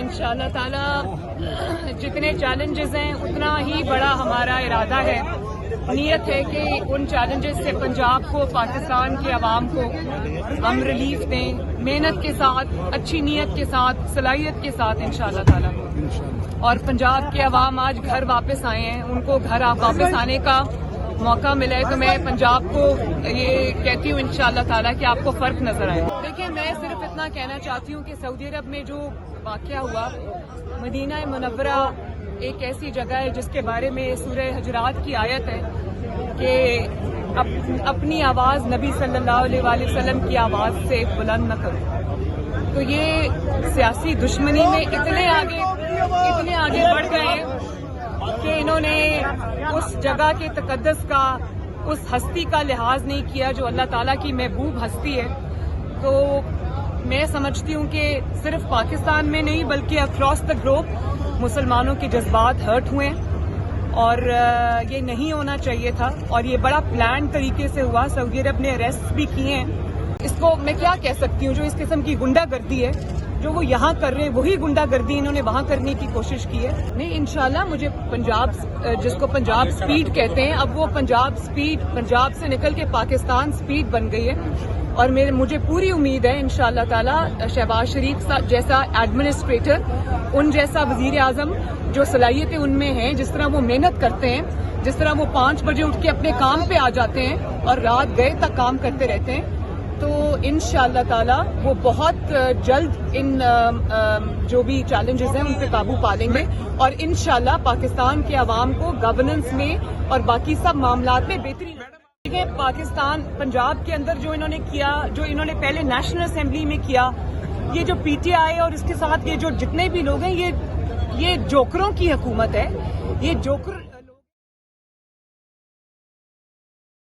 इंशाअल्लाह ताला जितने चैलेंजेस हैं उतना ही बड़ा हमारा इरादा है, नीयत है कि उन चैलेंजेस से पंजाब को, पाकिस्तान की आवाम को हम रिलीफ दें, मेहनत के साथ, अच्छी नीयत के साथ, सलाहियत के साथ इंशाअल्लाह ताला। और पंजाब के आवाम आज घर वापस आए हैं, उनको घर वापस आने का मौका मिला है, तो मैं पंजाब को ये कहती हूँ इंशाअल्लाह ताला कि आपको फर्क नजर आए। देखिए, मैं सिर्फ इतना कहना चाहती हूँ कि सऊदी अरब में जो वाकया हुआ, मदीना मुनव्वरा एक ऐसी जगह है जिसके बारे में सूरह हुजरात की आयत है कि अपनी आवाज़ नबी सल्लल्लाहु अलैहि वसल्लम की आवाज़ से बुलंद न करो। तो ये सियासी दुश्मनी में इतने आगे बढ़ गए हैं कि इन्होंने उस जगह के तकद्दस का, उस हस्ती का लिहाज नहीं किया जो अल्लाह ताला की महबूब हस्ती है। तो मैं समझती हूँ कि सिर्फ पाकिस्तान में नहीं बल्कि अक्रॉस द ग्लोब मुसलमानों के जज्बात हर्ट हुए और ये नहीं होना चाहिए था और ये बड़ा प्लान तरीके से हुआ। सऊदी अरब ने अरेस्ट भी किए हैं। इसको मैं क्या कह सकती हूँ, जो इस किस्म की गुंडागर्दी है जो वो यहाँ कर रहे हैं वही गुंडागर्दी इन्होंने वहाँ करने की कोशिश की है। नहीं, इंशाल्लाह मुझे पंजाब, जिसको पंजाब स्पीड कहते हैं, अब वो पंजाब स्पीड पंजाब से निकल के पाकिस्तान स्पीड बन गई है और मुझे पूरी उम्मीद है इंशाअल्लाह ताला शहबाज शरीफ जैसा एडमिनिस्ट्रेटर, उन जैसा वजीर आजम जो सलाहियतें उनमें हैं, जिस तरह वो मेहनत करते हैं, जिस तरह वो 5 बजे उठ के अपने काम पे आ जाते हैं और रात गए तक काम करते रहते हैं, तो इंशाअल्लाह ताला वो बहुत जल्द इन जो भी चैलेंजेस हैं उन पे काबू पा लेंगे और इंशाअल्लाह पाकिस्तान के अवाम को गवर्नेंस में और बाकी सब मामलात में बेहतरी। देखिए, पाकिस्तान पंजाब के अंदर जो इन्होंने किया, जो इन्होंने पहले नेशनल असेंबली में किया, ये जो पीटीआई और इसके साथ ये जो जितने भी लोग हैं, ये जोकरों की हुकूमत है। ये जोकर